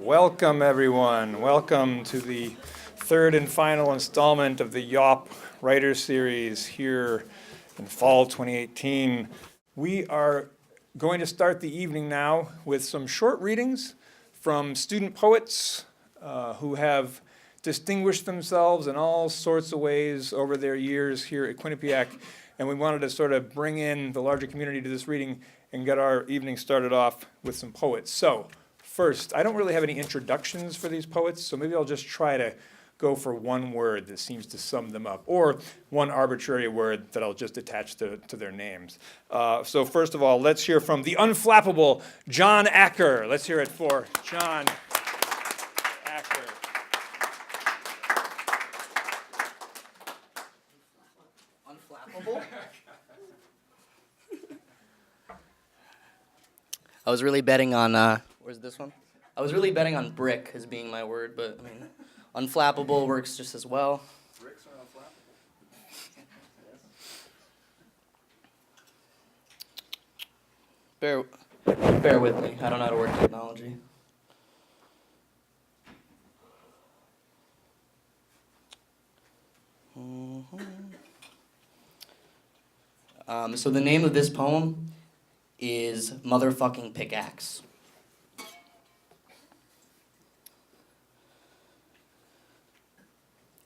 Welcome, everyone. Welcome to the third and final installment of the YAWP Writer Series here in fall 2018. We are going to start the evening now with some short readings from student poets who have distinguished themselves in all sorts of ways over their years here at Quinnipiac. And we wanted to sort of bring in the larger community to this reading and get our evening started off with some poets. So first, I don't really have any introductions for these poets, so maybe I'll just try to go for one word that seems to sum them up, or one arbitrary word that I'll just attach to their names. So first of all, let's hear from the unflappable John Acker. Let's hear it for John Acker. Unflappable? I was really betting on, where's this one? I was really betting on brick as being my word, but I mean, unflappable works just as well. Bricks are unflappable. Bear with me. I don't know how to work technology. So the name of this poem is Motherfucking Pickaxe.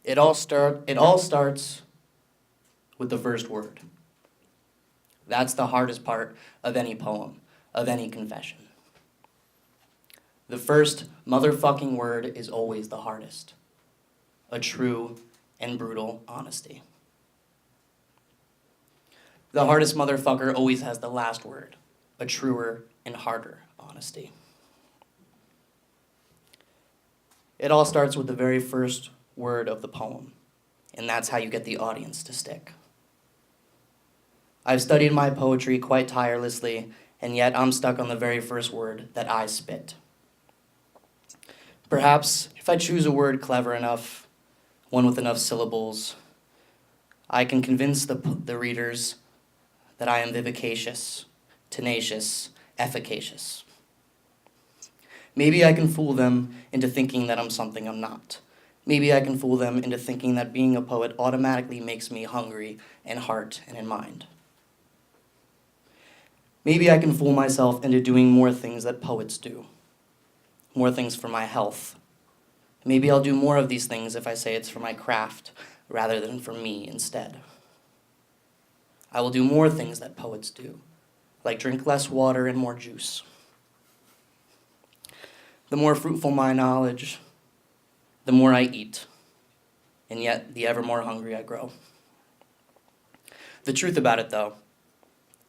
It all starts with the first word. That's the hardest part of any poem, of any confession. The first motherfucking word is always the hardest. A true and brutal honesty. The hardest motherfucker always has the last word. A truer and harder honesty. It all starts with the very first word of the poem, and that's how you get the audience to stick. I've studied my poetry quite tirelessly, and yet I'm stuck on the very first word that I spit. Perhaps if I choose a word clever enough, one with enough syllables, I can convince the readers that I am vivacious, tenacious, efficacious. Maybe I can fool them into thinking that I'm something I'm not. Maybe I can fool them into thinking that being a poet automatically makes me hungry in heart and in mind. Maybe I can fool myself into doing more things that poets do. More things for my health. Maybe I'll do more of these things if I say it's for my craft rather than for me instead. I will do more things that poets do, like drink less water and more juice. The more fruitful my knowledge, the more I eat, and yet the ever more hungry I grow. The truth about it, though,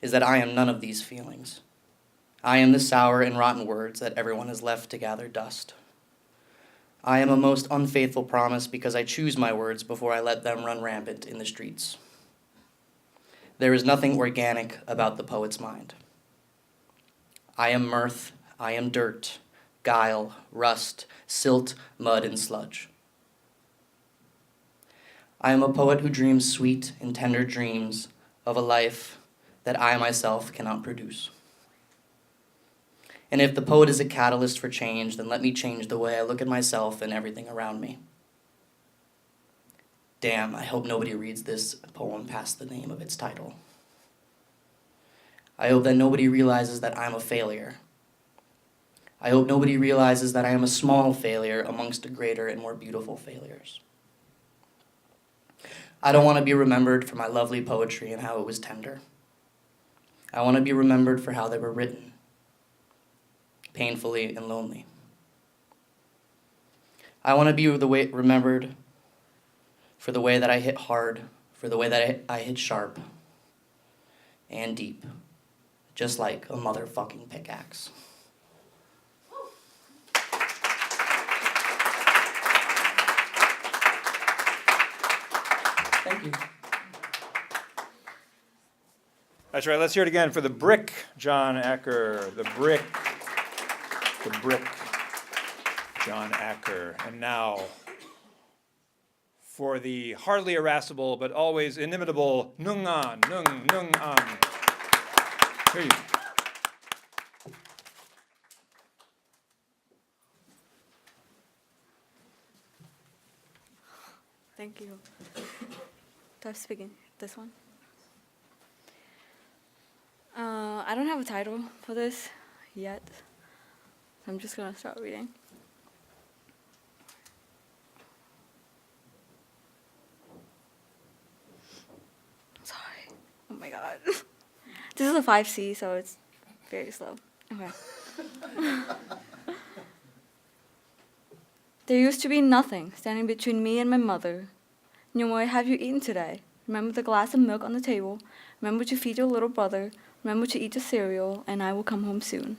is that I am none of these feelings. I am the sour and rotten words that everyone has left to gather dust. I am a most unfaithful promise because I choose my words before I let them run rampant in the streets. There is nothing organic about the poet's mind. I am mirth, I am dirt, guile, rust, silt, mud, and sludge. I am a poet who dreams sweet and tender dreams of a life that I myself cannot produce. And if the poet is a catalyst for change, then let me change the way I look at myself and everything around me. Damn, I hope nobody reads this poem past the name of its title. I hope that nobody realizes that I'm a failure. I hope nobody realizes that I am a small failure amongst greater and more beautiful failures. I don't want to be remembered for my lovely poetry and how it was tender. I want to be remembered for how they were written, painfully and lonely. I want to be remembered for the way that I hit hard, for the way that I hit sharp and deep, just like a motherfucking pickaxe. Thank you. That's right, let's hear it again for the brick, John Acker. The brick, John Acker. And now, for the hardly irascible but always inimitable Nung An. Here you go. Thank you. Do I speak in this one? I don't have a title for this yet. So I'm just gonna start reading. Sorry. Oh my god. This is a 5C, so it's very slow. Okay. There used to be nothing standing between me and my mother. What have you eaten today? Remember the glass of milk on the table. Remember to feed your little brother. Remember to eat the cereal, and I will come home soon.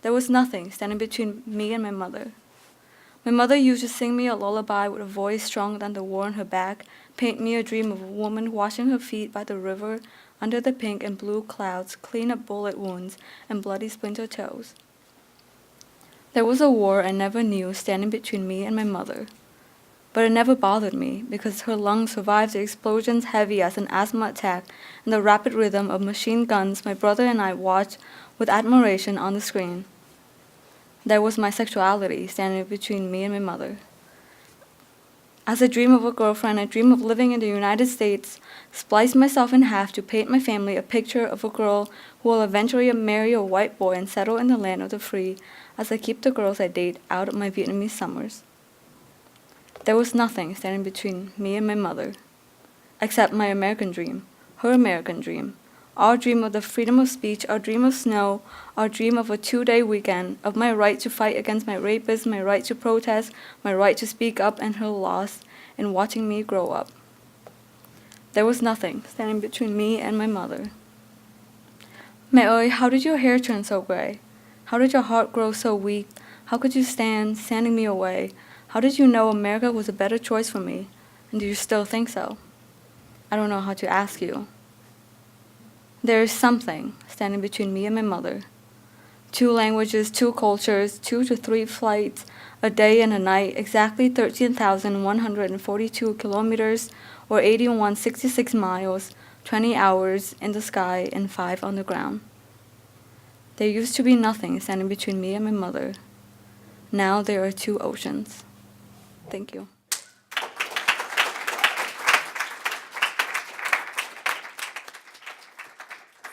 There was nothing standing between me and my mother. My mother used to sing me a lullaby with a voice stronger than the war on her back, paint me a dream of a woman washing her feet by the river under the pink and blue clouds, clean up bullet wounds and bloody splinter toes. There was a war I never knew standing between me and my mother. But it never bothered me because her lungs survived the explosions heavy as an asthma attack and the rapid rhythm of machine guns my brother and I watched with admiration on the screen. There was my sexuality standing between me and my mother. As I dream of a girlfriend, I dream of living in the United States, splice myself in half to paint my family a picture of a girl who will eventually marry a white boy and settle in the land of the free as I keep the girls I date out of my Vietnamese summers. There was nothing standing between me and my mother, except my American dream, her American dream, our dream of the freedom of speech, our dream of snow, our dream of a 2-day weekend, of my right to fight against my rapist, my right to protest, my right to speak up and her loss in watching me grow up. There was nothing standing between me and my mother. Mẹ ơi, how did your hair turn so gray? How did your heart grow so weak? How could you stand, sending me away? How did you know America was a better choice for me? And do you still think so? I don't know how to ask you. There is something standing between me and my mother. 2 languages, 2 cultures, 2 to 3 flights, a day and a night, exactly 13,142 kilometers, or 8166 miles, 20 hours in the sky and 5 on the ground. There used to be nothing standing between me and my mother. Now there are 2 oceans. Thank you.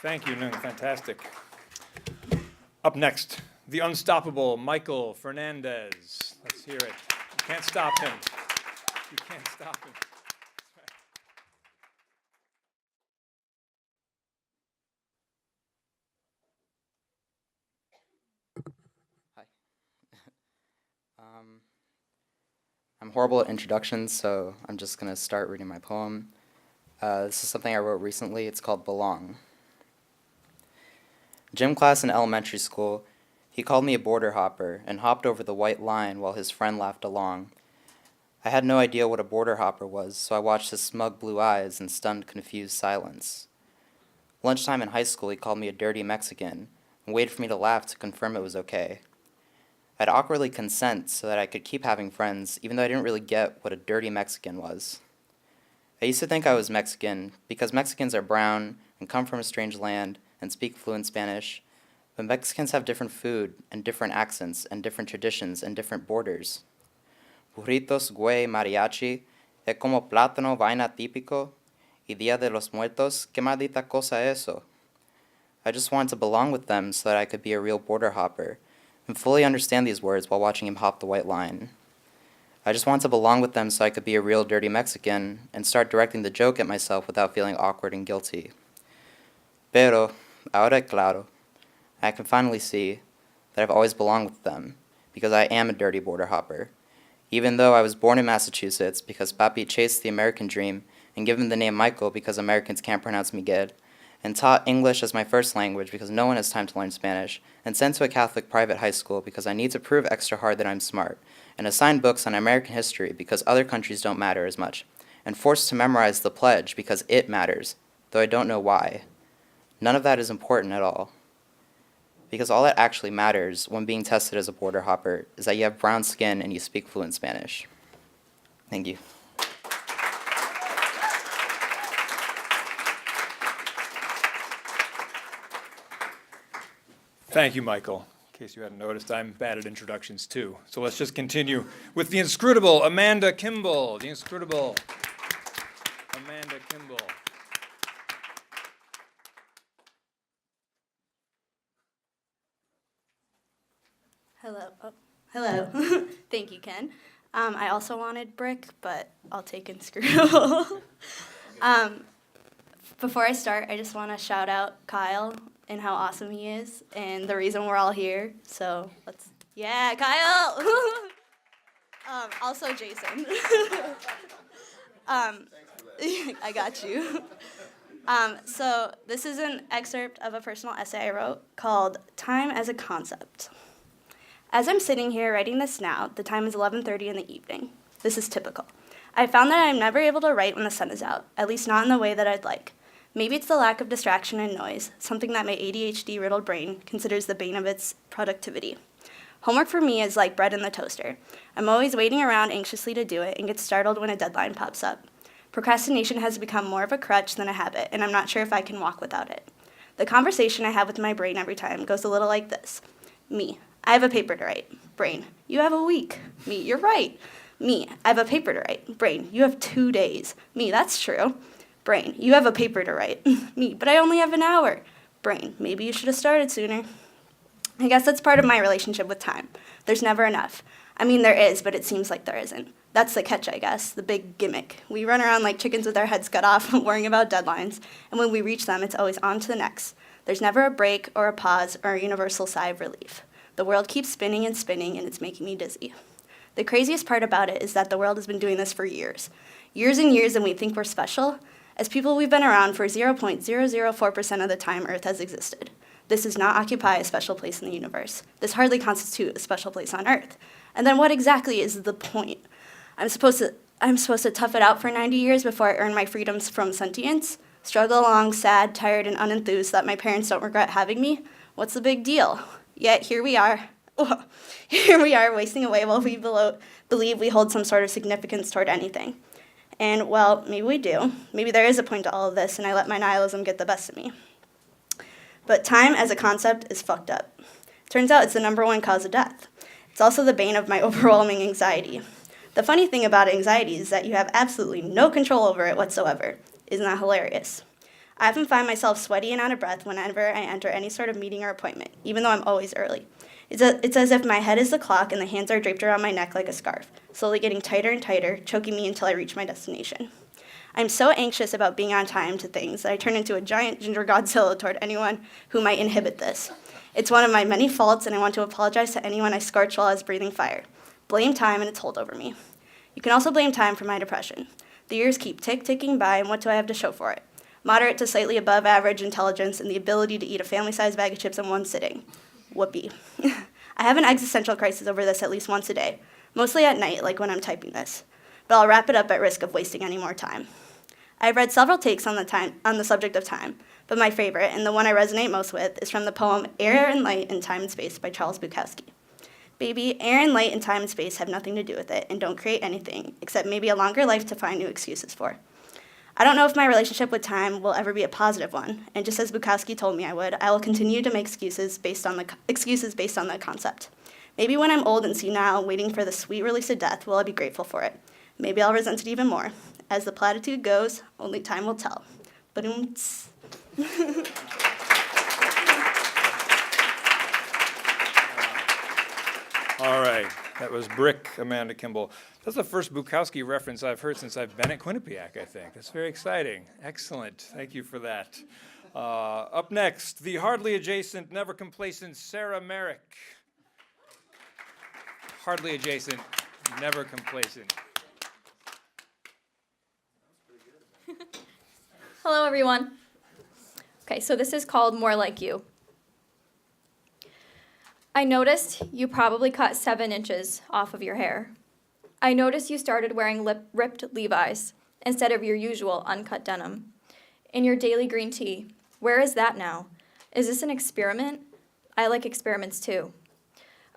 Thank you, Nung. Fantastic. Up next, the unstoppable Michael Fernandez. Let's hear it. You can't stop him. You can't stop him. Hi. I'm horrible at introductions, so I'm just going to start reading my poem. This is something I wrote recently. It's called Belong. Gym class in elementary school, he called me a border hopper and hopped over the white line while his friend laughed along. I had no idea what a border hopper was, so I watched his smug blue eyes in stunned, confused silence. Lunchtime in high school, he called me a dirty Mexican and waited for me to laugh to confirm it was okay. I'd awkwardly consent so that I could keep having friends, even though I didn't really get what a dirty Mexican was. I used to think I was Mexican because Mexicans are brown and come from a strange land and speak fluent Spanish, but Mexicans have different food and different accents and different traditions and different borders. Burritos, güey, mariachi, es como plátano, vaina típico, y Día de los Muertos, que maldita cosa eso. I just wanted to belong with them so that I could be a real border hopper and fully understand these words while watching him hop the white line. I just wanted to belong with them so I could be a real dirty Mexican and start directing the joke at myself without feeling awkward and guilty. Pero, ahora claro, I can finally see that I've always belonged with them because I am a dirty border hopper. Even though I was born in Massachusetts because Papi chased the American dream and given the name Michael because Americans can't pronounce Miguel, and taught English as my first language because no one has time to learn Spanish, and sent to a Catholic private high school because I need to prove extra hard that I'm smart, and assigned books on American history because other countries don't matter as much, and forced to memorize the pledge because it matters, though I don't know why. None of that is important at all. Because all that actually matters when being tested as a border hopper is that you have brown skin and you speak fluent Spanish. Thank you. Thank you, Michael. case you hadn't noticed, I'm bad at introductions too. So let's just continue with the inscrutable Amanda Kimball. The inscrutable Amanda Kimball. Hello. Oh, hello. Thank you, Ken. I also wanted brick, but I'll take inscrutable. Before I start, I just want to shout out Kyle and how awesome he is and the reason we're all here. So let's, yeah, Kyle! Also Jason. I got you. So this is an excerpt of a personal essay I wrote called Time as a Concept. As I'm sitting here writing this now, the time is 11:30 in the evening. This is typical. I found that I'm never able to write when the sun is out, at least not in the way that I'd like. Maybe it's the lack of distraction and noise, something that my ADHD-riddled brain considers the bane of its productivity. Homework for me is like bread in the toaster. I'm always waiting around anxiously to do it and get startled when a deadline pops up. Procrastination has become more of a crutch than a habit, and I'm not sure if I can walk without it. The conversation I have with my brain every time goes a little like this. Me, I have a paper to write. Brain, you have a week. Me, you're right. Me, I have a paper to write. Brain, you have 2 days. Me, that's true. Brain, you have a paper to write. Me, but I only have an hour. Brain, maybe you should have started sooner. I guess that's part of my relationship with time. There's never enough. I mean, there is, but it seems like there isn't. That's the catch, I guess, the big gimmick. We run around like chickens with our heads cut off, worrying about deadlines, and when we reach them, it's always on to the next. There's never a break or a pause or a universal sigh of relief. The world keeps spinning, and it's making me dizzy. The craziest part about it is that the world has been doing this for years. Years and years, and we think we're special. As people, we've been around for 0.004% of the time Earth has existed. This does not occupy a special place in the universe. This hardly constitutes a special place on Earth. And then what exactly is the point? I'm supposed to tough it out for 90 years before I earn my freedoms from sentience? Struggle along, sad, tired, and unenthused that my parents don't regret having me? What's the big deal? Yet here we are. Here we are wasting away while we believe we hold some sort of significance toward anything. And, well, maybe we do. Maybe there is a point to all of this, and I let my nihilism get the best of me. But time as a concept is fucked up. Turns out it's the #1 cause of death. It's also the bane of my overwhelming anxiety. The funny thing about anxiety is that you have absolutely no control over it whatsoever. Isn't that hilarious? I often find myself sweaty and out of breath whenever I enter any sort of meeting or appointment, even though I'm always early. It's as if my head is the clock and the hands are draped around my neck like a scarf, slowly getting tighter and tighter, choking me until I reach my destination. I'm so anxious about being on time to things that I turn into a giant ginger Godzilla toward anyone who might inhibit this. It's one of my many faults, and I want to apologize to anyone I scorched while I was breathing fire. Blame time and its hold over me. You can also blame time for my depression. The years keep ticking by, and what do I have to show for it? Moderate to slightly above average intelligence and the ability to eat a family-sized bag of chips in one sitting. Whoopee. I have an existential crisis over this at least once a day, mostly at night, like when I'm typing this. But I'll wrap it up at risk of wasting any more time. I've read several takes on the subject of time, but my favorite, and the one I resonate most with, is from the poem Air and Light in Time and Space by Charles Bukowski. Baby, air and light and time and space have nothing to do with it and don't create anything, except maybe a longer life to find new excuses for. I don't know if my relationship with time will ever be a positive one, and just as Bukowski told me I would, I will continue to make excuses based on the concept. Maybe when I'm old and senile, waiting for the sweet release of death, will I be grateful for it. Maybe I'll resent it even more. As the platitude goes, only time will tell. Ba-doom-ts. All right, that was Brick, Amanda Kimball. That's the first Bukowski reference I've heard since I've been at Quinnipiac, I think. That's very exciting. Excellent. Thank you for that. Up next, the hardly adjacent, never complacent Sarah Merrick. Hardly adjacent, never complacent. Hello, everyone. Okay, so this is called More Like You. I noticed you probably cut 7 inches off of your hair. I noticed you started wearing ripped Levi's instead of your usual uncut denim. In your daily green tea, where is that now? Is this an experiment? I like experiments too.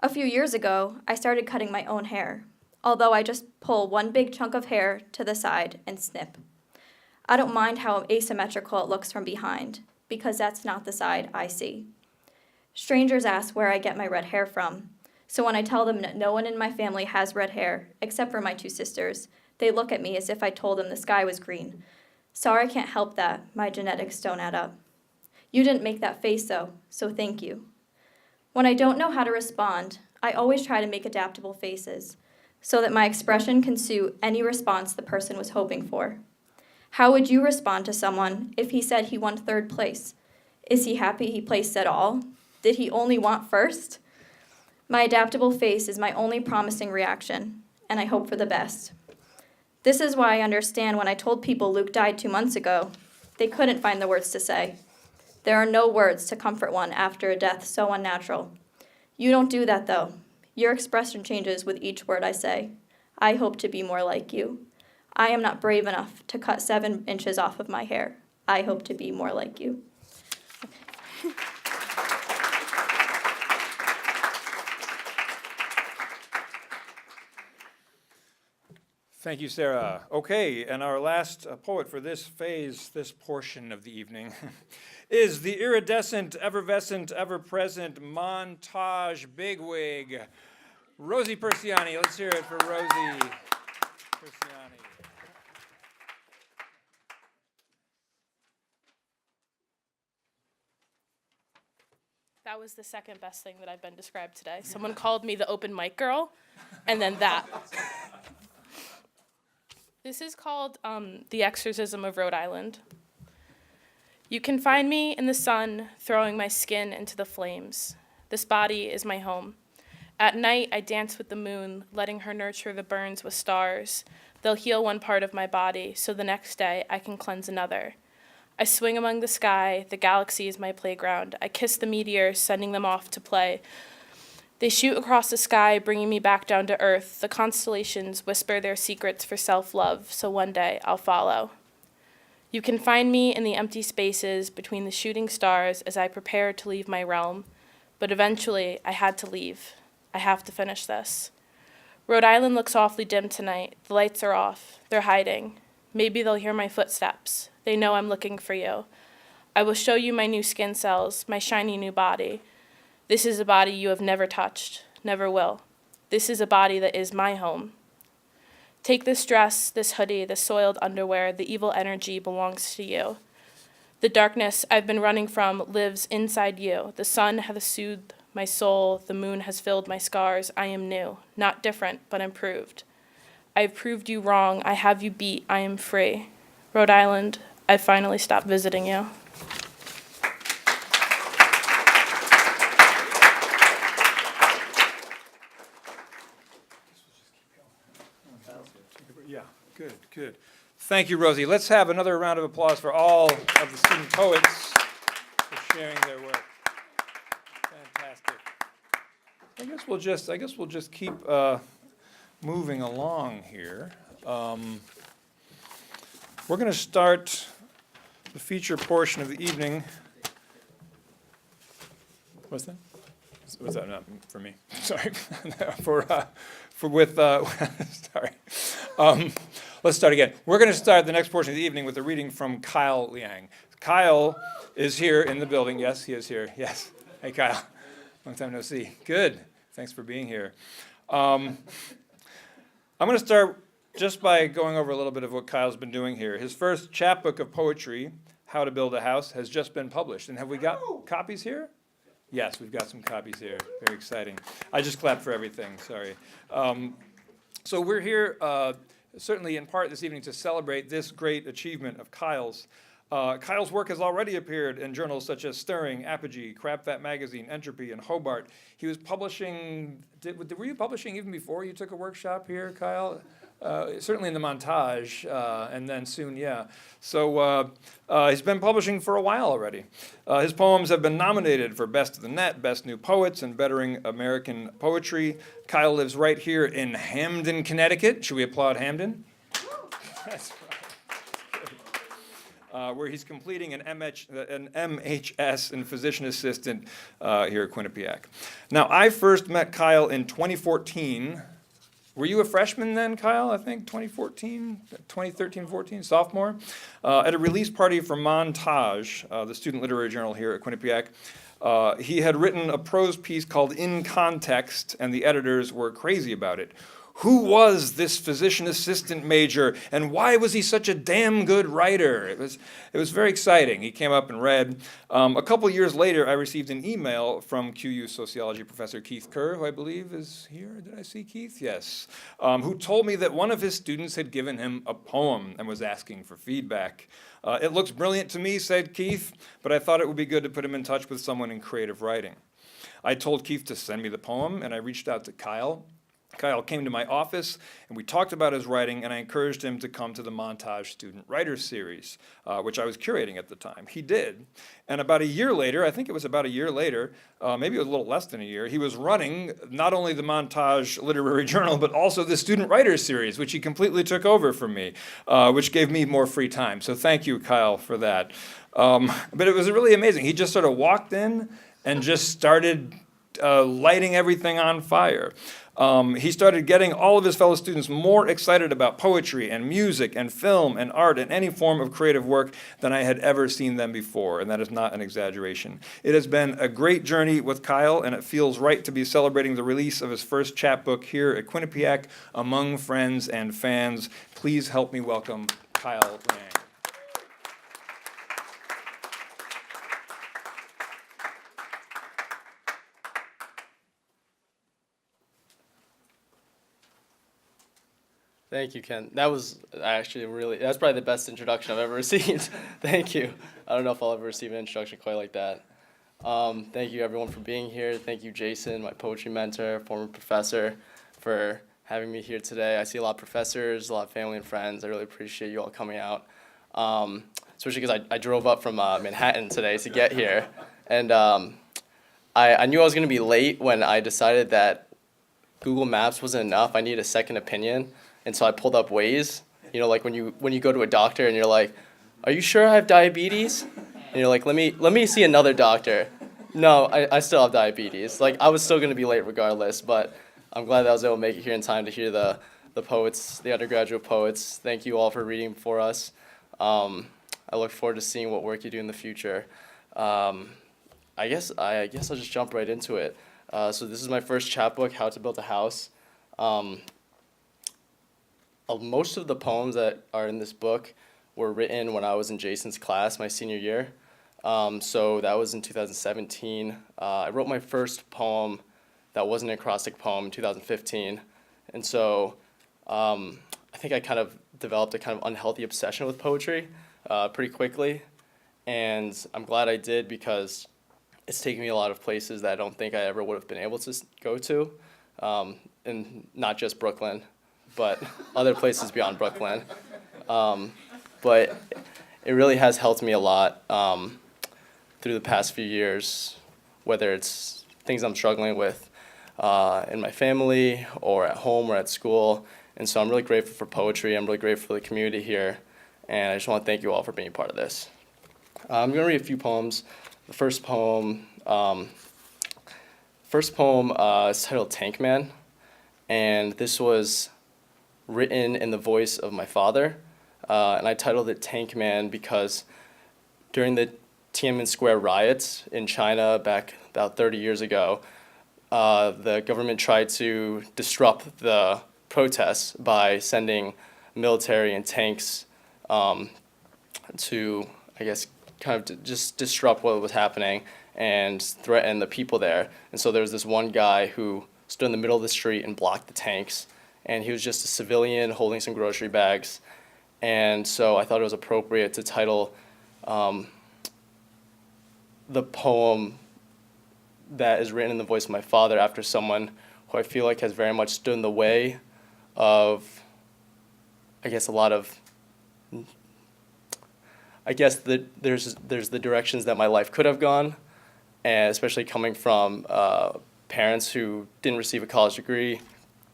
A few years ago, I started cutting my own hair, although I just pull one big chunk of hair to the side and snip. I don't mind how asymmetrical it looks from behind, because that's not the side I see. Strangers ask where I get my red hair from. So when I tell them that no one in my family has red hair, except for my two sisters, they look at me as if I told them the sky was green. Sorry, I can't help that. My genetics don't add up. You didn't make that face, though, so thank you. When I don't know how to respond, I always try to make adaptable faces so that my expression can suit any response the person was hoping for. How would you respond to someone if he said he won third place? Is he happy he placed at all? Did he only want first? My adaptable face is my only promising reaction, and I hope for the best. This is why I understand when I told people Luke died 2 months ago, they couldn't find the words to say. There are no words to comfort one after a death so unnatural. You don't do that, though. Your expression changes with each word I say. I hope to be more like you. I am not brave enough to cut 7 inches off of my hair. I hope to be more like you. Thank you, Sarah. Okay, and our last poet for this phase, this portion of the evening, is the iridescent, effervescent, ever-present montage bigwig, Rosie Persiani. Let's hear it for Rosie Persiani. That was the second best thing that I've been described today. Someone called me the open mic girl, and then that. This is called The Exorcism of Rhode Island. You can find me in the sun, throwing my skin into the flames. This body is my home. At night, I dance with the moon, letting her nurture the burns with stars. They'll heal one part of my body, so the next day I can cleanse another. I swing among the sky, the galaxy is my playground. I kiss the meteors, sending them off to play. They shoot across the sky, bringing me back down to earth. The constellations whisper their secrets for self-love, so one day I'll follow. You can find me in the empty spaces between the shooting stars as I prepare to leave my realm. But eventually, I had to leave. I have to finish this. Rhode Island looks awfully dim tonight. The lights are off. They're hiding. Maybe they'll hear my footsteps. They know I'm looking for you. I will show you my new skin cells, my shiny new body. This is a body you have never touched, never will. This is a body that is my home. Take this dress, this hoodie, this soiled underwear. The evil energy belongs to you. The darkness I've been running from lives inside you. The sun has soothed my soul. The moon has filled my scars. I am new, not different, but improved. I have proved you wrong. I have you beat. I am free. Rhode Island, I finally stopped visiting you. Yeah, good, good. Thank you, Rosie. Let's have another round of applause for all of the student poets for sharing their work. Fantastic. I guess we'll just keep moving along here. We're going to start the feature portion of the evening. What's that? What's that? Not for me. Sorry. Sorry. Let's start again. We're going to start the next portion of the evening with a reading from Kyle Liang. Kyle is here in the building. Yes, he is here. Yes. Hey, Kyle. Long time no see. Good. Thanks for being here. I'm going to start just by going over a little bit of what Kyle's been doing here. His first chapbook of poetry, How to Build a House, has just been published. And have we got copies here? Yes, we've got some copies here. Very exciting. I just clapped for everything. Sorry. So we're here certainly in part this evening to celebrate this great achievement of Kyle's. Kyle's work has already appeared in journals such as Stirring, Apogee, Crab Fat Magazine, Entropy, and Hobart. He was publishing, were you publishing even before you took a workshop here, Kyle? Certainly in the montage, and then soon, yeah. So he's been publishing for a while already. His poems have been nominated for Best of the Net, Best New Poets, and Bettering American Poetry. Kyle lives right here in Hamden, Connecticut. Should we applaud Hamden? That's right. Where he's completing an MHS in physician assistant here at Quinnipiac. Now, I first met Kyle in 2014. Were you a freshman then, Kyle? I think 2013, 14, sophomore? At a release party for Montage, the student literary journal here at Quinnipiac. He had written a prose piece called In Context, and the editors were crazy about it. Who was this physician assistant major, and why was he such a damn good writer? It was very exciting. He came up and read. A couple years later, I received an email from QU sociology professor Keith Kerr, who I believe is here. Did I see Keith? Yes. Who told me that one of his students had given him a poem and was asking for feedback. It looks brilliant to me, said Keith, but I thought it would be good to put him in touch with someone in creative writing. I told Keith to send me the poem, and I reached out to Kyle. Kyle came to my office, and we talked about his writing, and I encouraged him to come to the Montage Student Writers Series, which I was curating at the time. He did. And about a year later, I think it was about a year later, maybe it was a little less than a year, he was running not only the Montage Literary Journal, but also the Student Writers Series, which he completely took over from me, which gave me more free time. So thank you, Kyle, for that. But it was really amazing. He just sort of walked in and just started lighting everything on fire. He started getting all of his fellow students more excited about poetry and music and film and art and any form of creative work than I had ever seen them before, and that is not an exaggeration. It has been a great journey with Kyle, and it feels right to be celebrating the release of his first chapbook here at Quinnipiac among friends and fans. Please help me welcome Kyle Liang. Thank you, Ken. That was actually that's probably the best introduction I've ever received. Thank you. I don't know if I'll ever receive an introduction quite like that. Thank you, everyone, for being here. Thank you, Jason, my poetry mentor, former professor, for having me here today. I see a lot of professors, a lot of family and friends. I really appreciate you all coming out, especially because I drove up from Manhattan today to get here. And I knew I was going to be late when I decided that Google Maps wasn't enough. I needed a second opinion. And so I pulled up Waze, like when you go to a doctor and you're like, are you sure I have diabetes? And you're like, let me see another doctor. No, I still have diabetes. Like, I was still going to be late regardless, but I'm glad that I was able to make it here in time to hear the poets, the undergraduate poets. Thank you all for reading for us. I look forward to seeing what work you do in the future. I guess I'll just jump right into it. So this is my first chapbook, How to Build a House. Most of the poems that are in this book were written when I was in Jason's class my senior year. So that was in 2017. I wrote my first poem that wasn't an acrostic poem in 2015. And so I think I kind of developed a kind of unhealthy obsession with poetry pretty quickly. And I'm glad I did, because it's taken me a lot of places that I don't think I ever would have been able to go to, and not just Brooklyn, but other places beyond Brooklyn. But it really has helped me a lot through the past few years, whether it's things I'm struggling with in my family or at home or at school. And so I'm really grateful for poetry. I'm really grateful for the community here. And I just want to thank you all for being a part of this. I'm going to read a few poems. The first poem is titled Tank Man. And this was written in the voice of my father, and I titled it Tank Man because during the Tiananmen Square riots in China back about 30 years ago, the government tried to disrupt the protests by sending military and tanks to, I guess, kind of just disrupt what was happening and threaten the people there. And so there was this one guy who stood in the middle of the street and blocked the tanks. And he was just a civilian holding some grocery bags. And so I thought it was appropriate to title the poem that is written in the voice of my father after someone who I feel like has very much stood in the way of, there's the directions that my life could have gone, and especially coming from parents who didn't receive a college degree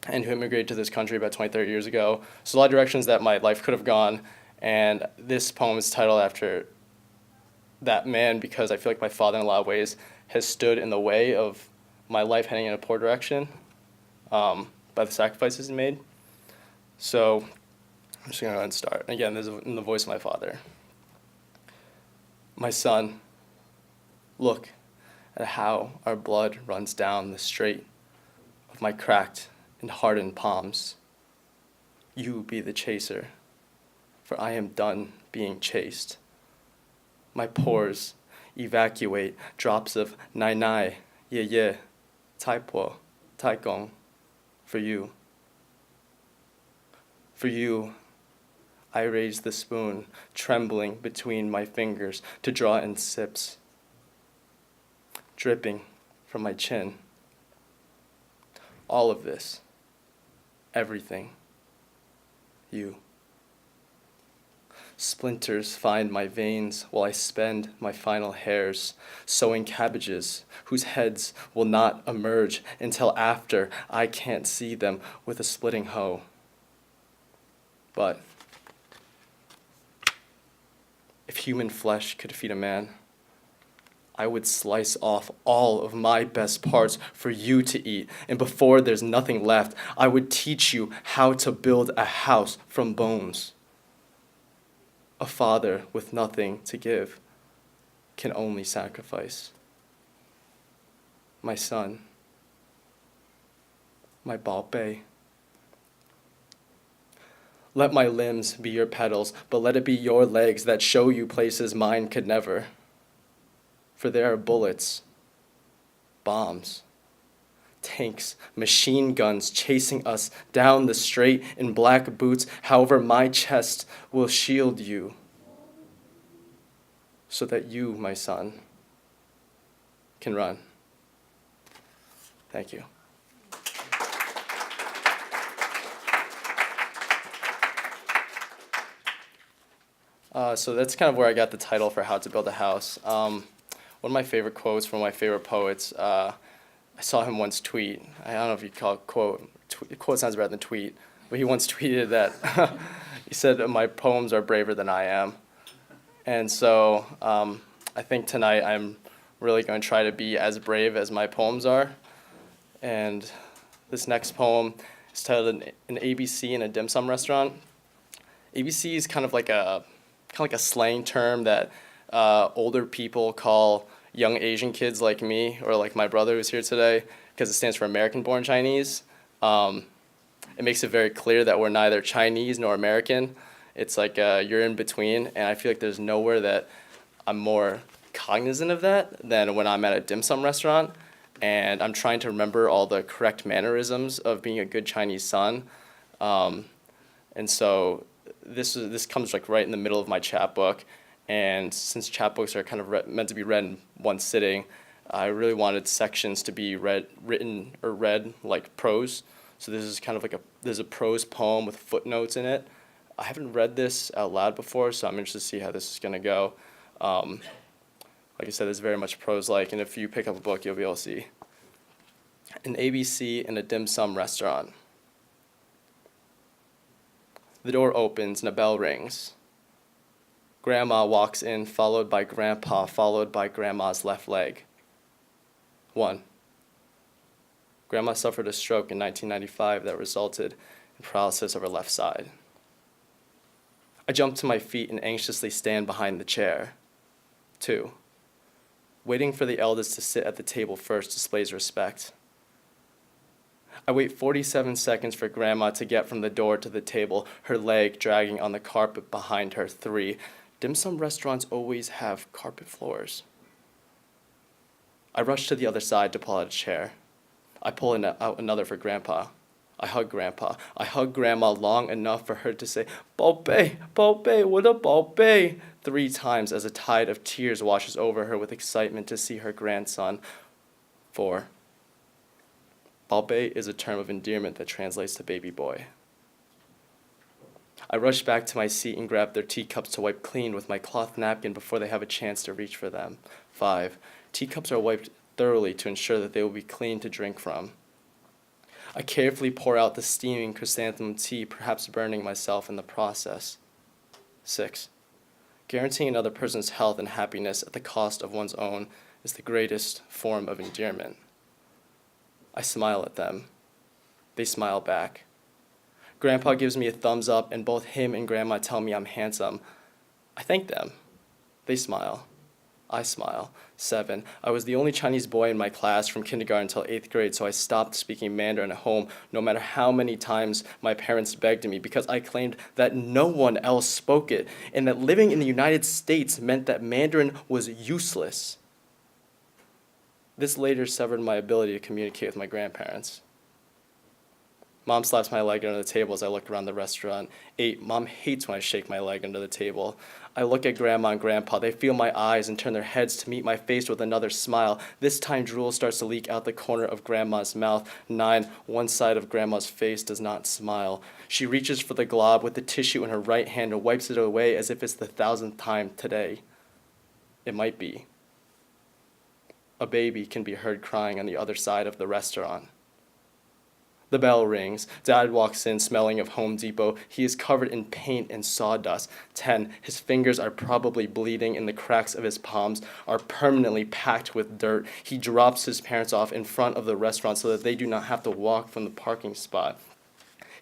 and who immigrated to this country about 20, 30 years ago. So a lot of directions that my life could have gone, and this poem is titled after that man because I feel like my father in a lot of ways has stood in the way of my life heading in a poor direction by the sacrifices he made. So I'm just going to go ahead and start. Again, this is in the voice of my father. My son, look, and how our blood runs down the straight of my cracked and hardened palms. You be the chaser, for I am done being chased. My pores evacuate drops of nai nai, ye ye, tai po, tai gong, for you. For you, I raise the spoon, trembling between my fingers to draw in sips, dripping from my chin. All of this, everything, you. Splinters find my veins while I spend my final hairs sowing cabbages whose heads will not emerge until after I can't see them with a splitting hoe. But if human flesh could feed a man, I would slice off all of my best parts for you to eat, and before there's nothing left, I would teach you how to build a house from bones. A father with nothing to give can only sacrifice. My son, my balpe. Let my limbs be your petals, but let it be your legs that show you places mine could never. For there are bullets, bombs, tanks, machine guns chasing us down the straight in black boots. However, my chest will shield you so that you, my son, can run. Thank you. So that's kind of where I got the title for How to Build a House. One of my favorite quotes from my favorite poets, I saw him once tweet. I don't know if you call it quote. Quote sounds better than tweet. But he once tweeted that he said, "My poems are braver than I am." And so I think tonight I'm really going to try to be as brave as my poems are. And this next poem is titled "An ABC in a Dim Sum Restaurant." ABC is kind of like a slang term that older people call young Asian kids like me or like my brother who's here today, because it stands for American-born Chinese. It makes it very clear that we're neither Chinese nor American. It's like you're in between, and I feel like there's nowhere that I'm more cognizant of that than when I'm at a dim sum restaurant and I'm trying to remember all the correct mannerisms of being a good Chinese son. And so this comes like right in the middle of my chapbook, and since chapbooks are kind of meant to be read in one sitting, I really wanted sections to be read like prose. So this is kind of like there's a prose poem with footnotes in it. I haven't read this out loud before, so I'm interested to see how this is gonna go. Like I said, it's very much prose-like, and if you pick up a book, you'll be able to see. An ABC in a dim sum restaurant. The door opens and a bell rings. Grandma walks in, followed by Grandpa, followed by Grandma's left leg. 1. Grandma suffered a stroke in 1995 that resulted in paralysis of her left side. I jump to my feet and anxiously stand behind the chair. 2. Waiting for the eldest to sit at the table first displays respect. I wait 47 seconds for Grandma to get from the door to the table, her leg dragging on the carpet behind her. 3. Dim sum restaurants always have carpet floors. I rush to the other side to pull out a chair. I pull out another for Grandpa. I hug Grandpa. I hug Grandma long enough for her to say, "Balpe, Balpe, what a Balpe," 3 times as a tide of tears washes over her with excitement to see her grandson. 4. Balpe is a term of endearment that translates to baby boy. I rush back to my seat and grab their teacups to wipe clean with my cloth napkin before they have a chance to reach for them. 5. Teacups are wiped thoroughly to ensure that they will be clean to drink from. I carefully pour out the steaming chrysanthemum tea, perhaps burning myself in the process. 6. Guaranteeing another person's health and happiness at the cost of one's own is the greatest form of endearment. I smile at them. They smile back. Grandpa gives me a thumbs up, and both him and Grandma tell me I'm handsome. I thank them. They smile. I smile. 7. I was the only Chinese boy in my class from kindergarten until 8th grade, so I stopped speaking Mandarin at home no matter how many times my parents begged me because I claimed that no one else spoke it and that living in the United States meant that Mandarin was useless. This later severed my ability to communicate with my grandparents. Mom slaps my leg under the table as I look around the restaurant. 8. Mom hates when I shake my leg under the table. I look at Grandma and Grandpa. They feel my eyes and turn their heads to meet my face with another smile. This time, drool starts to leak out the corner of Grandma's mouth. 9. One side of Grandma's face does not smile. She reaches for the glob with the tissue in her right hand and wipes it away as if it's the 1,000th time today. It might be. A baby can be heard crying on the other side of the restaurant. The bell rings. Dad walks in smelling of Home Depot. He is covered in paint and sawdust. 10. His fingers are probably bleeding and the cracks of his palms are permanently packed with dirt. He drops his parents off in front of the restaurant so that they do not have to walk from the parking spot.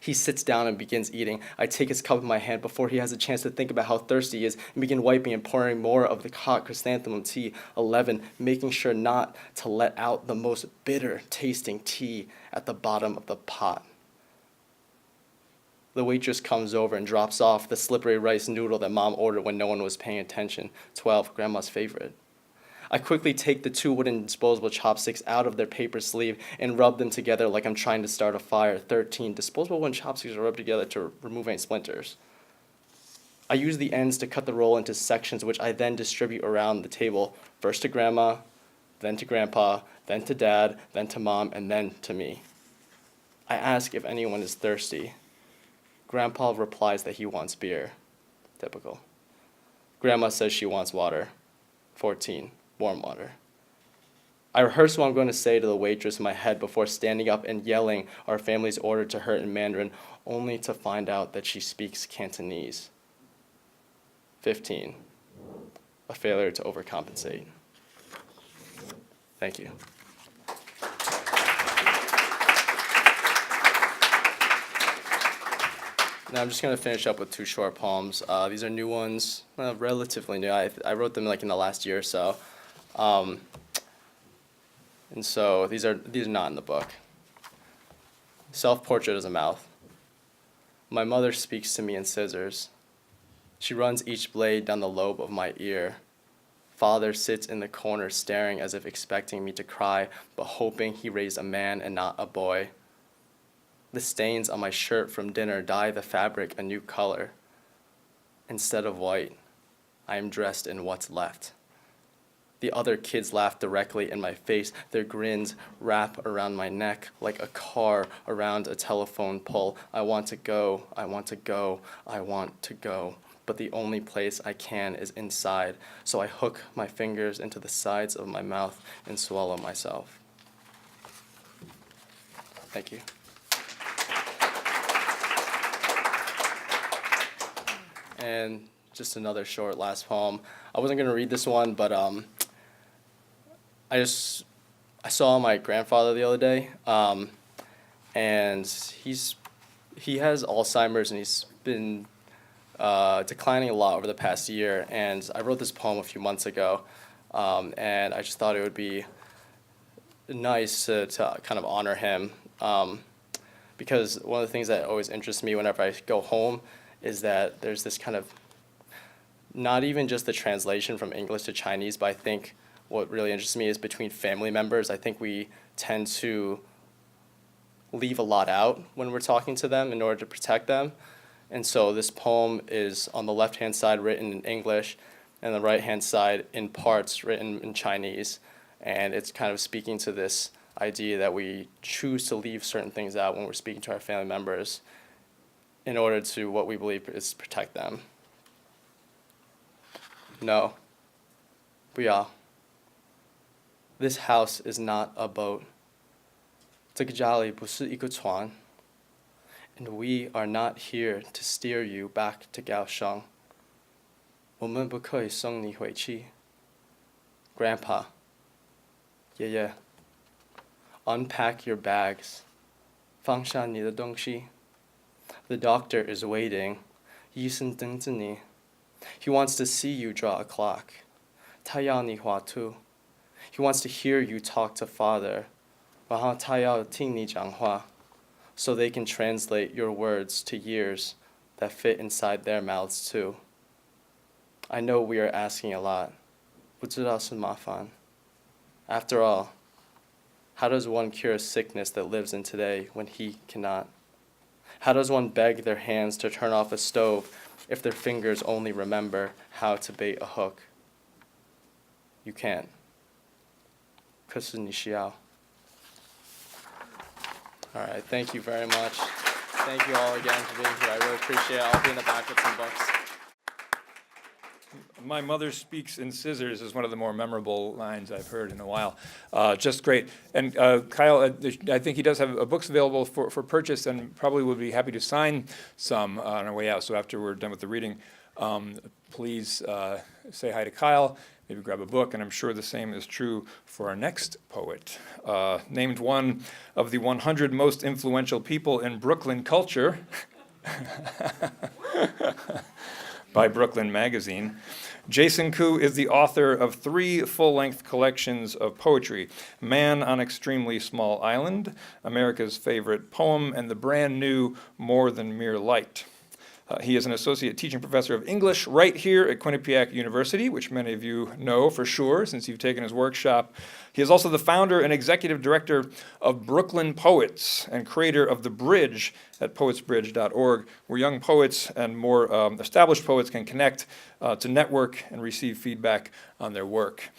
He sits down and begins eating. I take his cup in my hand before he has a chance to think about how thirsty he is and begin wiping and pouring more of the hot chrysanthemum tea. 11. Making sure not to let out the most bitter tasting tea at the bottom of the pot. The waitress comes over and drops off the slippery rice noodle that Mom ordered when no one was paying attention. 12. Grandma's favorite. I quickly take the 2 wooden disposable chopsticks out of their paper sleeve and rub them together like I'm trying to start a fire. 13. Disposable wooden chopsticks are rubbed together to remove any splinters. I use the ends to cut the roll into sections, which I then distribute around the table, first to Grandma, then to Grandpa, then to Dad, then to Mom, and then to me. I ask if anyone is thirsty. Grandpa replies that he wants beer. Typical. Grandma says she wants water. 14. Warm water. I rehearse what I'm going to say to the waitress in my head before standing up and yelling our family's order to her in Mandarin, only to find out that she speaks Cantonese. 15. A failure to overcompensate. Thank you. Now I'm just going to finish up with 2 short poems. These are new ones, relatively new. I wrote them like in the last year or so. And so these are not in the book. Self-portrait as a mouth. My mother speaks to me in scissors. She runs each blade down the lobe of my ear. Father sits in the corner staring as if expecting me to cry, but hoping he raised a man and not a boy. The stains on my shirt from dinner dye the fabric a new color. Instead of white, I am dressed in what's left. The other kids laugh directly in my face. Their grins wrap around my neck like a car around a telephone pole. I want to go, I want to go, I want to go. But the only place I can is inside. So I hook my fingers into the sides of my mouth and swallow myself. Thank you. And just another short last poem. I wasn't going to read this one, but I saw my grandfather the other day, and he has Alzheimer's, and he's been declining a lot over the past year. And I wrote this poem a few months ago, and I just thought it would be nice to kind of honor him, because one of the things that always interests me whenever I go home is that there's this kind of, not even just the translation from English to Chinese, but I think what really interests me is between family members. I think we tend to leave a lot out when we're talking to them in order to protect them. And so this poem is on the left-hand side written in English and the right-hand side in parts written in Chinese. And it's kind of speaking to this idea that we choose to leave certain things out when we're speaking to our family members in order to what we believe is protect them. No. 不要. This house is not a boat. 这个家里不是一个船. And we are not here to steer you back to Kaohsiung. 我们不可以送你回去. Grandpa, 爷爷, unpack your bags. 放下你的东西. The doctor is waiting. 医生等着你. He wants to see you draw a clock. 他要你话too. He wants to hear you talk to Father. 然后他要听你讲话, so they can translate your words to years that fit inside their mouths too. I know we are asking a lot. 不知道是麻烦. After all, how does one cure a sickness that lives in today when he cannot? How does one beg their hands to turn off a stove if their fingers only remember how to bait a hook? You can't. 可是你需要. All right, thank you very much. Thank you all again for being here. I really appreciate it. I'll be in the back with some books. My mother speaks in scissors is one of the more memorable lines I've heard in a while. Just great. And Kyle, I think he does have books available for purchase and probably will be happy to sign some on our way out. So after we're done with the reading, please say hi to Kyle, maybe grab a book, and I'm sure the same is true for our next poet. Named one of the 100 most influential people in Brooklyn culture by Brooklyn Magazine. Jason Koo is the author of 3 full-length collections of poetry: Man on Extremely Small Island, America's Favorite Poem, and the brand new More Than Mere Light. He is an associate teaching professor of English right here at Quinnipiac University, which many of you know for sure since you've taken his workshop. He is also the founder and executive director of Brooklyn Poets and creator of The Bridge at poetsbridge.org, where young poets and more established poets can connect to network and receive feedback on their work.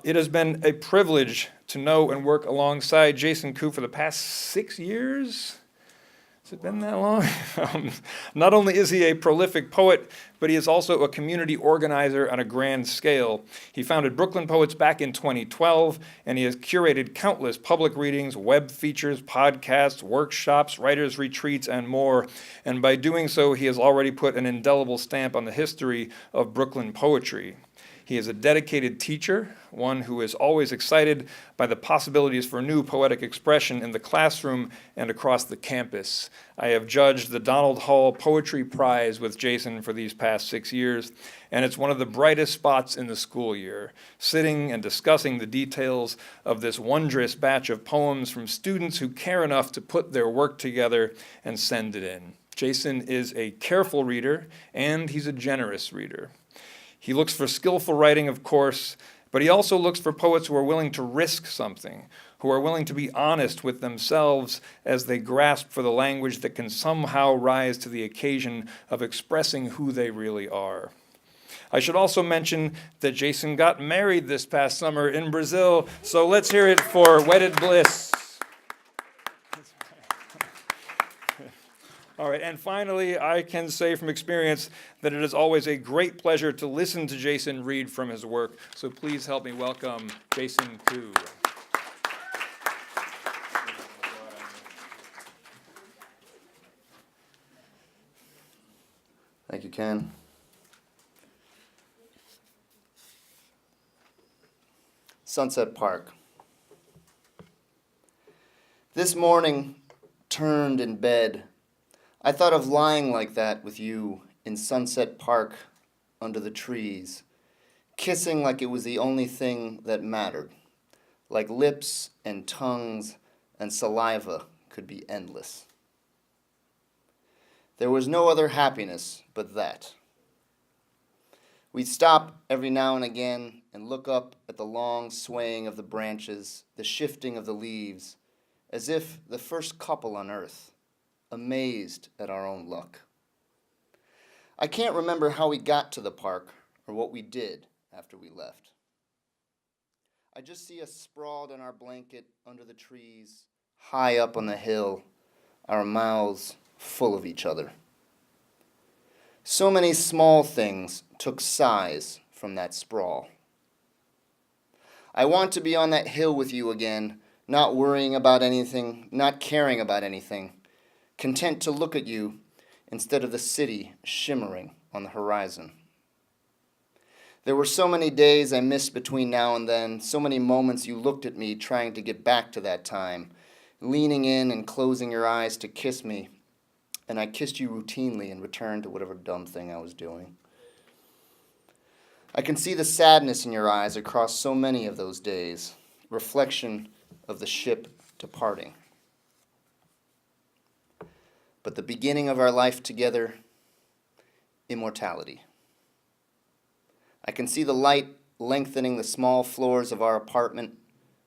It has been a privilege to know and work alongside Jason Koo for the past 6 years. Has it been that long? Not only is he a prolific poet, but he is also a community organizer on a grand scale. He founded Brooklyn Poets back in 2012, and he has curated countless public readings, web features, podcasts, workshops, writers' retreats, and more. And by doing so, he has already put an indelible stamp on the history of Brooklyn poetry. He is a dedicated teacher, one who is always excited by the possibilities for new poetic expression in the classroom and across the campus. I have judged the Donald Hall Poetry Prize with Jason for these past 6 years, and it's one of the brightest spots in the school year, sitting and discussing the details of this wondrous batch of poems from students who care enough to put their work together and send it in. Jason is a careful reader, and he's a generous reader. He looks for skillful writing, of course, but he also looks for poets who are willing to risk something, who are willing to be honest with themselves as they grasp for the language that can somehow rise to the occasion of expressing who they really are. I should also mention that Jason got married this past summer in Brazil, so let's hear it for Wedded Bliss. All right, and finally, I can say from experience that it is always a great pleasure to listen to Jason read from his work. So please help me welcome Jason Koo. Thank you, Ken. Sunset Park. This morning, turned in bed, I thought of lying like that with you in Sunset Park under the trees, kissing like it was the only thing that mattered, like lips and tongues and saliva could be endless. There was no other happiness but that. We'd stop every now and again and look up at the long swaying of the branches, the shifting of the leaves, as if the first couple on earth, amazed at our own luck. I can't remember how we got to the park or what we did after we left. I just see us sprawled in our blanket under the trees, high up on the hill, our mouths full of each other. So many small things took size from that sprawl. I want to be on that hill with you again, not worrying about anything, not caring about anything, content to look at you instead of the city shimmering on the horizon. There were so many days I missed between now and then, so many moments you looked at me trying to get back to that time, leaning in and closing your eyes to kiss me, and I kissed you routinely in return to whatever dumb thing I was doing. I can see the sadness in your eyes across so many of those days, reflection of the ship departing. But the beginning of our life together, immortality. I can see the light lengthening the small floors of our apartment,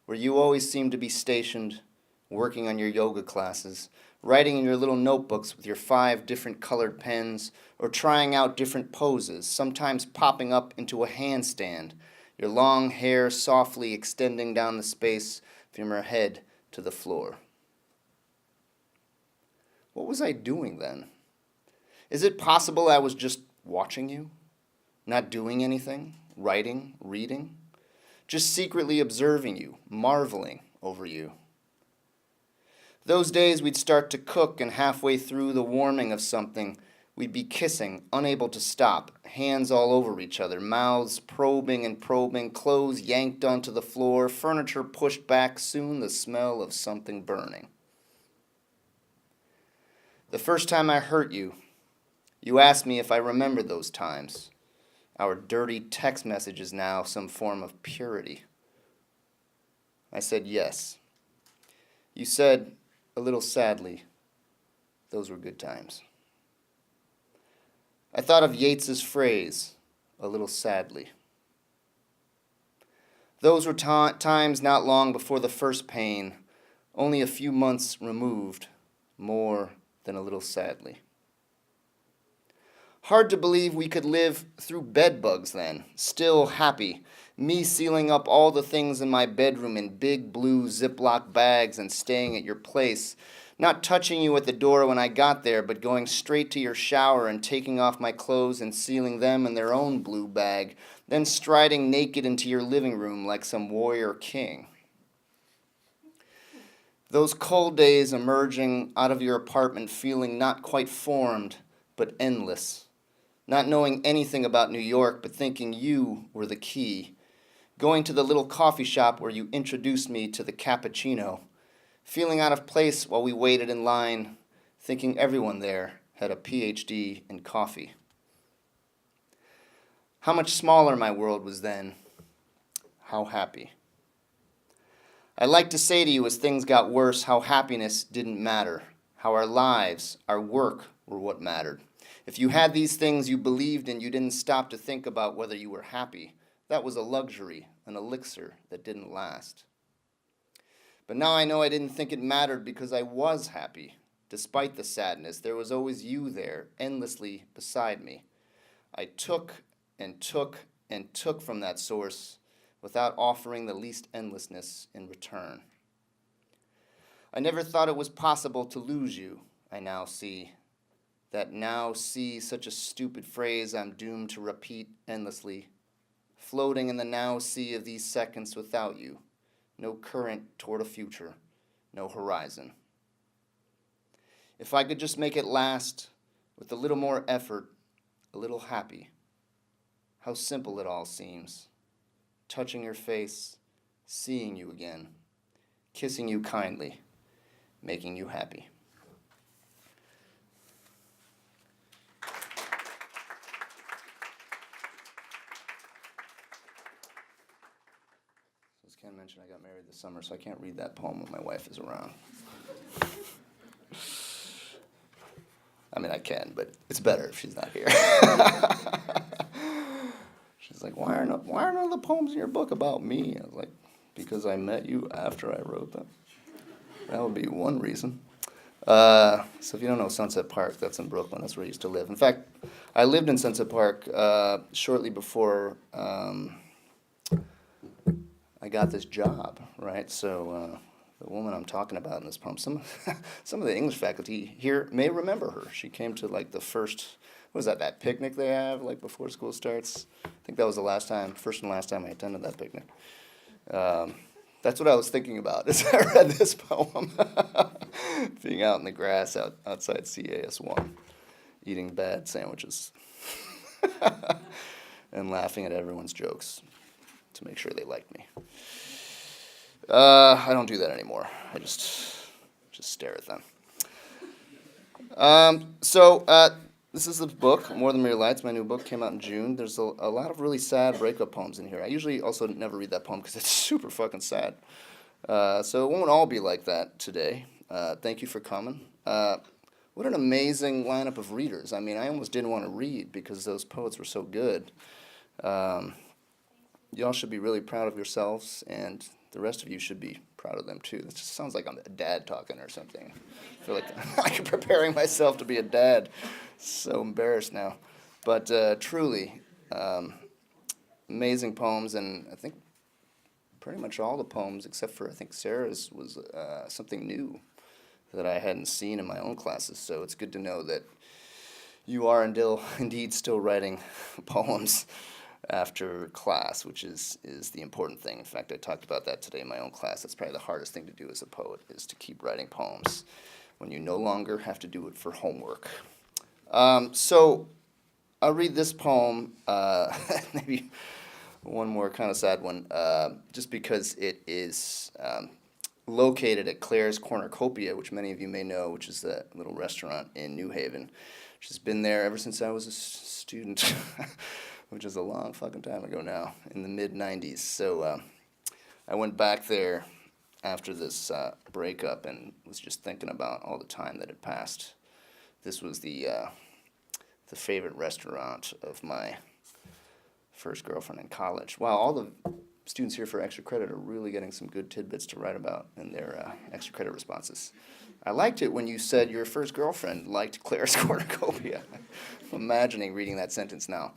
where you always seem to be stationed, working on your yoga classes, writing in your little notebooks with your 5 different colored pens, or trying out different poses, sometimes popping up into a handstand, your long hair softly extending down the space from your head to the floor. What was I doing then? Is it possible I was just watching you? Not doing anything? Writing? Reading? Just secretly observing you, marveling over you. Those days we'd start to cook, and halfway through the warming of something, we'd be kissing, unable to stop, hands all over each other, mouths probing and probing, clothes yanked onto the floor, furniture pushed back, soon the smell of something burning. The first time I hurt you, you asked me if I remembered those times. Our dirty text message is now some form of purity. I said yes. You said, a little sadly, those were good times. I thought of Yeats's phrase, a little sadly. Those were times not long before the first pain, only a few months removed, more than a little sadly. Hard to believe we could live through bedbugs then, still happy, me sealing up all the things in my bedroom in big blue Ziploc bags and staying at your place, not touching you at the door when I got there, but going straight to your shower and taking off my clothes and sealing them in their own blue bag, then striding naked into your living room like some warrior king. Those cold days emerging out of your apartment feeling not quite formed, but endless. Not knowing anything about New York, but thinking you were the key. Going to the little coffee shop where you introduced me to the cappuccino. Feeling out of place while we waited in line, thinking everyone there had a PhD in coffee. How much smaller my world was then. How happy. I like to say to you as things got worse how happiness didn't matter, how our lives, our work were what mattered. If you had these things you believed in, you didn't stop to think about whether you were happy. That was a luxury, an elixir that didn't last. But now I know I didn't think it mattered because I was happy. Despite the sadness, there was always you there, endlessly beside me. I took and took and took from that source without offering the least endlessness in return. I never thought it was possible to lose you, I now see. That now see such a stupid phrase I'm doomed to repeat endlessly. Floating in the now sea of these seconds without you. No current toward a future, no horizon. If I could just make it last with a little more effort, a little happy. How simple it all seems. Touching your face, seeing you again, kissing you kindly, making you happy. As Ken mentioned, I got married this summer, so I can't read that poem when my wife is around. I mean, I can, but it's better if she's not here. She's like, why aren't all the poems in your book about me? I was like, because I met you after I wrote them. That would be one reason. So if you don't know Sunset Park, that's in Brooklyn. That's where I used to live. In fact, I lived in Sunset Park shortly before I got this job, right? So the woman I'm talking about in this poem, some of the English faculty here may remember her. She came to like the first, what was that picnic they have like before school starts? I think that was the first and last time I attended that picnic. That's what I was thinking about as I read this poem. Being out in the grass outside CAS1, eating bad sandwiches, and laughing at everyone's jokes to make sure they liked me. I don't do that anymore. I just stare at them. So This is the book, More Than Mere Lights. My new book came out in June. There's a lot of really sad breakup poems in here. I usually also never read that poem because it's super fucking sad. So it won't all be like that today. Thank you for coming. What an amazing lineup of readers. I mean, I almost didn't want to read because those poets were so good. Y'all should be really proud of yourselves, and the rest of you should be proud of them too. This just sounds like I'm a dad talking or something. I feel like I'm preparing myself to be a dad. So embarrassed now. But truly, amazing poems, and I think pretty much all the poems, except for I think Sarah's, was something new that I hadn't seen in my own classes. So it's good to know that you are indeed still writing poems after class, which is the important thing. In fact, I talked about that today in my own class. That's probably the hardest thing to do as a poet, is to keep writing poems when you no longer have to do it for homework. So I'll read this poem, maybe one more kind of sad one, just because it is located at Claire's Cornucopia, which many of you may know, which is the little restaurant in New Haven, which has been there ever since I was a student, which is a long fucking time ago now, in the mid-'90s. So I went back there after this breakup and was just thinking about all the time that had passed. This was the favorite restaurant of my first girlfriend in college. Wow, all the students here for extra credit are really getting some good tidbits to write about in their extra credit responses. I liked it when you said your first girlfriend liked Claire's Cornucopia. I'm imagining reading that sentence now.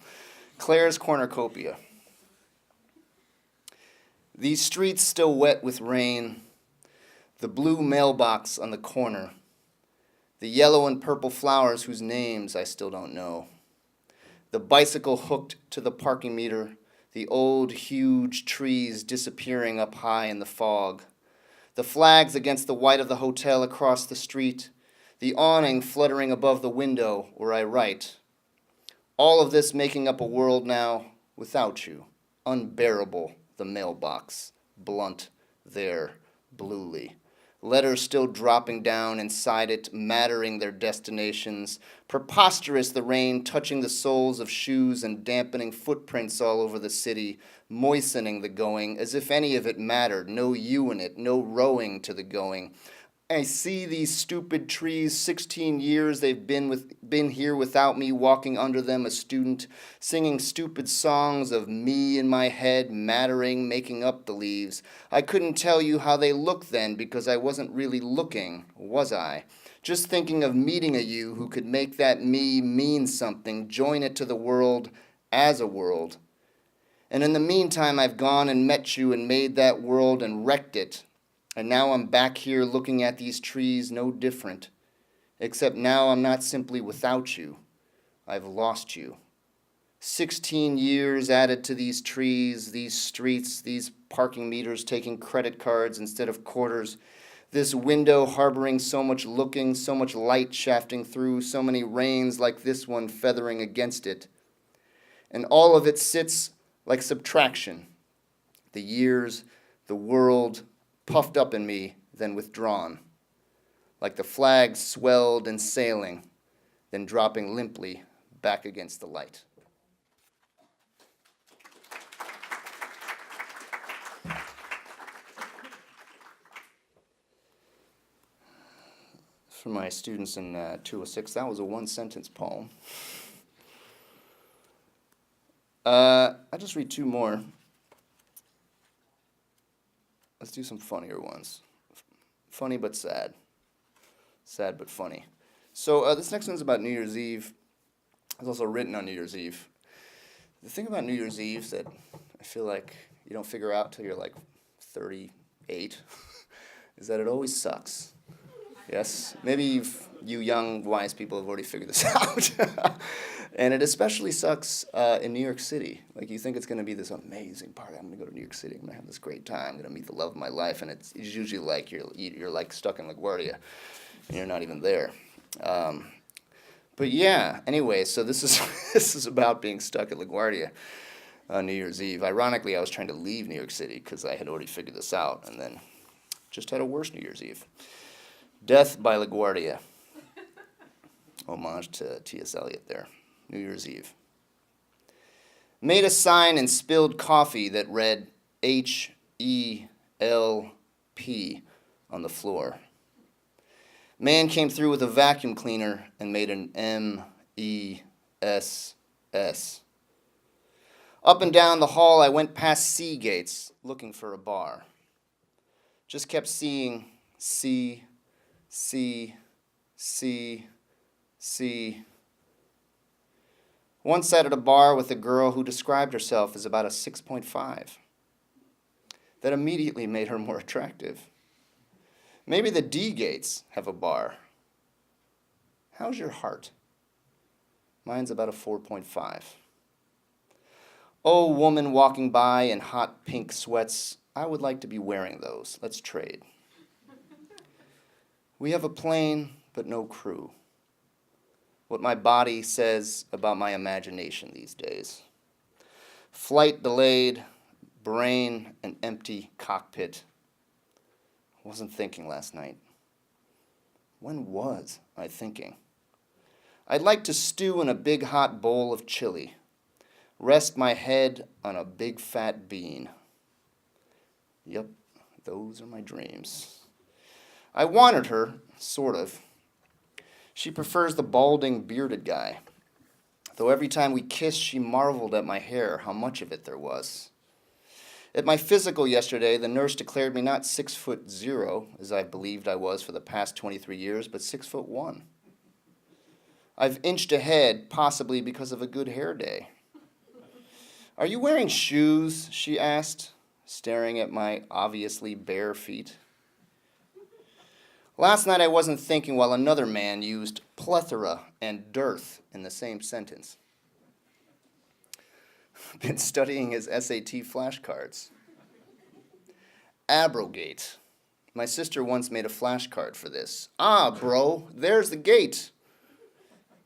Claire's Cornucopia. These streets still wet with rain, the blue mailbox on the corner, the yellow and purple flowers whose names I still don't know, the bicycle hooked to the parking meter, the old huge trees disappearing up high in the fog, the flags against the white of the hotel across the street, the awning fluttering above the window where I write. All of this making up a world now without you, unbearable, the mailbox, blunt there, bluely. Letters still dropping down inside it, mattering their destinations. Preposterous the rain touching the soles of shoes and dampening footprints all over the city, moistening the going, as if any of it mattered, no you in it, no rowing to the going. I see these stupid trees, 16 years they've been here without me, walking under them a student, singing stupid songs of me in my head, mattering, making up the leaves. I couldn't tell you how they looked then because I wasn't really looking, was I? Just thinking of meeting a you who could make that me mean something, join it to the world as a world. And in the meantime, I've gone and met you and made that world and wrecked it. And now I'm back here looking at these trees no different, except now I'm not simply without you, I've lost you. 16 years added to these trees, these streets, these parking meters taking credit cards instead of quarters, this window harboring so much looking, so much light shafting through, so many rains like this one feathering against it. And all of it sits like subtraction, the years, the world, puffed up in me, then withdrawn, like the flag swelled and sailing, then dropping limply back against the light. For my students in 206, that was a one-sentence poem. I'll just read two more. Let's do some funnier ones. Funny but sad. Sad but funny. So this next one's about New Year's Eve. It's also written on New Year's Eve. The thing about New Year's Eve that I feel like you don't figure out till you're like 38 is that it always sucks. Yes? Maybe you young, wise people have already figured this out. And it especially sucks in New York City. Like, you think it's going to be this amazing party. I'm going to go to New York City. I'm going to have this great time. I'm going to meet the love of my life. And it's usually like you're like stuck in LaGuardia, and you're not even there. But yeah, anyway, so this is about being stuck at LaGuardia on New Year's Eve. Ironically, I was trying to leave New York City because I had already figured this out, and then just had a worse New Year's Eve. Death by LaGuardia. Homage to T.S. Eliot there. New Year's Eve. Made a sign and spilled coffee that read H-E-L-P on the floor. Man came through with a vacuum cleaner and made an M-E-S-S. Up and down the hall, I went past C gates looking for a bar. Just kept seeing C, C, C, C. Once sat at a bar with a girl who described herself as about a 6.5. That immediately made her more attractive. Maybe the D gates have a bar. How's your heart? Mine's about a 4.5. Oh, woman walking by in hot pink sweats, I would like to be wearing those. Let's trade. We have a plane, but no crew. What my body says about my imagination these days. Flight delayed, brain an empty cockpit. Wasn't thinking last night. When was I thinking? I'd like to stew in a big hot bowl of chili. Rest my head on a big fat bean. Yep, those are my dreams. I wanted her, sort of. She prefers the balding, bearded guy. Though every time we kissed, she marveled at my hair, how much of it there was. At my physical yesterday, the nurse declared me not 6'0", as I believed I was for the past 23 years, but 6'1". I've inched ahead, possibly because of a good hair day. Are you wearing shoes? She asked, staring at my obviously bare feet. Last night I wasn't thinking while another man used plethora and dearth in the same sentence. Been studying his SAT flashcards. Abrogate. My sister once made a flashcard for this. Ah, bro, there's the gate.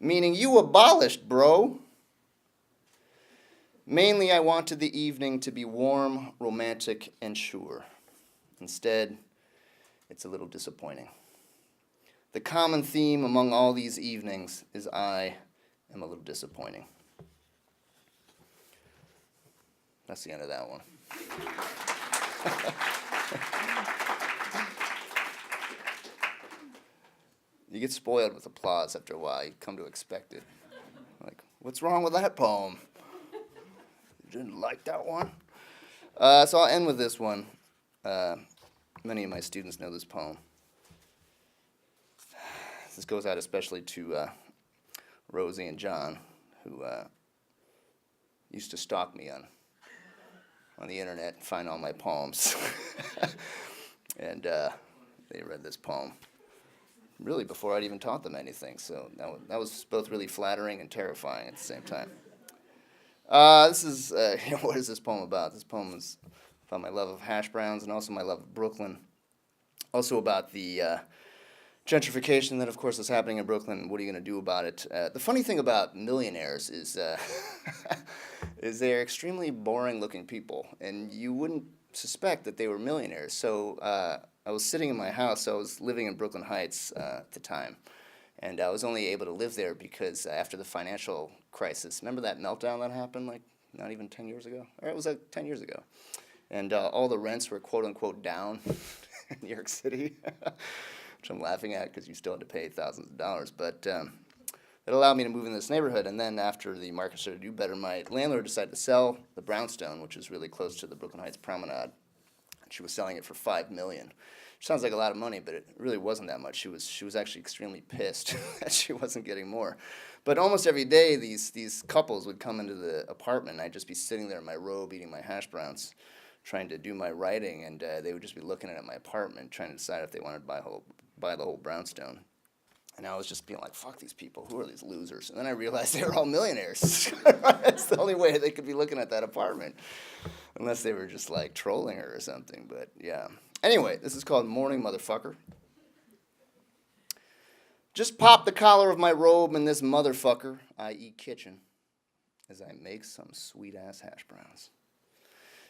Meaning you abolished, bro. Mainly I wanted the evening to be warm, romantic, and sure. Instead, it's a little disappointing. The common theme among all these evenings is I am a little disappointing. That's the end of that one. You get spoiled with applause after a while. You come to expect it. Like, what's wrong with that poem? You didn't like that one? So I'll end with this one. Many of my students know this poem. This goes out especially to Rosie and John, who used to stalk me on the internet and find all my poems. And they read this poem really before I'd even taught them anything. So that was both really flattering and terrifying at the same time. This is, what is this poem about? This poem is about my love of hash browns and also my love of Brooklyn. Also about the gentrification that, of course, is happening in Brooklyn. What are you going to do about it? The funny thing about millionaires is is they're extremely boring-looking people, and you wouldn't suspect that they were millionaires. So I was sitting in my house. I was living in Brooklyn Heights at the time, and I was only able to live there because after the financial crisis, remember that meltdown that happened, like, not even 10 years ago? Or it was like 10 years ago. And all the rents were quote-unquote down in New York City, which I'm laughing at because you still had to pay thousands of dollars. But it allowed me to move in this neighborhood. And then after the market started to do better, my landlord decided to sell the brownstone, which is really close to the Brooklyn Heights Promenade. And she was selling it for $5 million. Which sounds like a lot of money, but it really wasn't that much. She was actually extremely pissed that she wasn't getting more. But almost every day, these couples would come into the apartment, and I'd just be sitting there in my robe eating my hash browns, trying to do my writing, and they would just be looking at my apartment, trying to decide if they wanted to buy the whole brownstone. And I was just being like, fuck these people, who are these losers? And then I realized they were all millionaires. That's the only way they could be looking at that apartment, unless they were just like trolling her or something, but yeah. Anyway, this is called Morning Motherfucker. Just pop the collar of my robe in this motherfucker, i.e. kitchen, as I make some sweet-ass hash browns.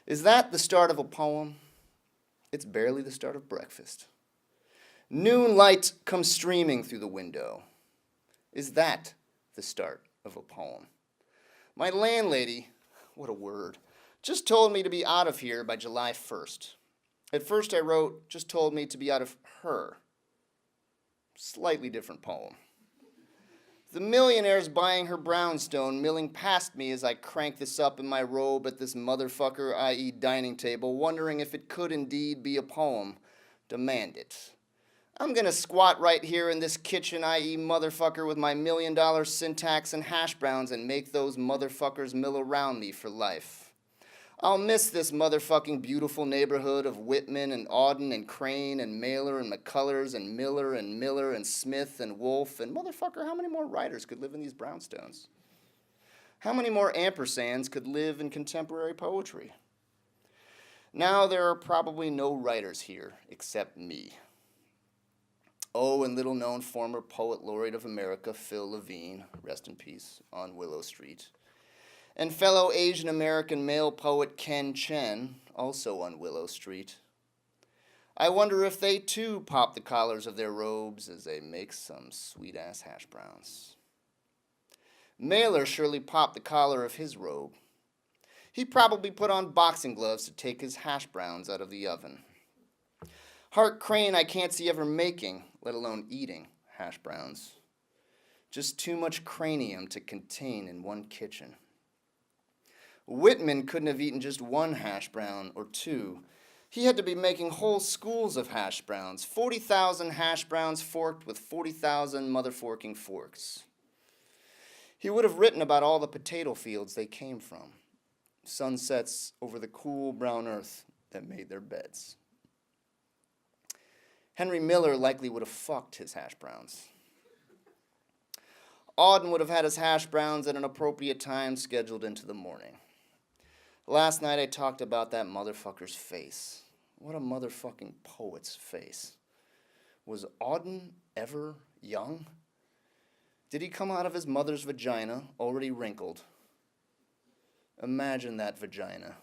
Is that the start of a poem? It's barely the start of breakfast. Noon light comes streaming through the window. Is that the start of a poem? My landlady, what a word, just told me to be out of here by July 1st. At first I wrote, just told me to be out of her. Slightly different poem. The millionaire's buying her brownstone, milling past me as I crank this up in my robe at this motherfucker, i.e. dining table, wondering if it could indeed be a poem. Demand it. I'm gonna squat right here in this kitchen, i.e. motherfucker, with my $1 million syntax and hash browns and make those motherfuckers mill around me for life. I'll miss this motherfucking beautiful neighborhood of Whitman and Auden and Crane and Mailer and McCullers and Miller and Smith and Wolfe and motherfucker, how many more writers could live in these brownstones? How many more ampersands could live in contemporary poetry? Now there are probably no writers here except me. Oh, and little-known former Poet Laureate of America, Phil Levine, rest in peace, on Willow Street. And fellow Asian-American male poet Ken Chen, also on Willow Street. I wonder if they too pop the collars of their robes as they make some sweet-ass hash browns. Mailer surely popped the collar of his robe. He probably put on boxing gloves to take his hash browns out of the oven. Hart Crane I can't see ever making, let alone eating, hash browns. Just too much cranium to contain in one kitchen. Whitman couldn't have eaten just one hash brown or two. He had to be making whole schools of hash browns, 40,000 hash browns forked with 40,000 motherforking forks. He would have written about all the potato fields they came from, sunsets over the cool brown earth that made their beds. Henry Miller likely would have fucked his hash browns. Auden would have had his hash browns at an appropriate time scheduled into the morning. Last night I talked about that motherfucker's face. What a motherfucking poet's face. Was Auden ever young? Did he come out of his mother's vagina, already wrinkled? Imagine that vagina.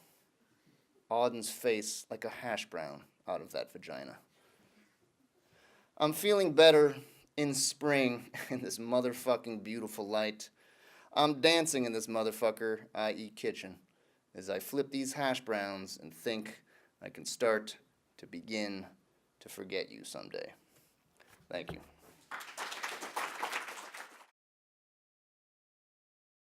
Auden's face like a hash brown out of that vagina. I'm feeling better in spring in this motherfucking beautiful light. I'm dancing in this motherfucker, i.e. kitchen, as I flip these hash browns and think I can start to begin to forget you someday. Thank you.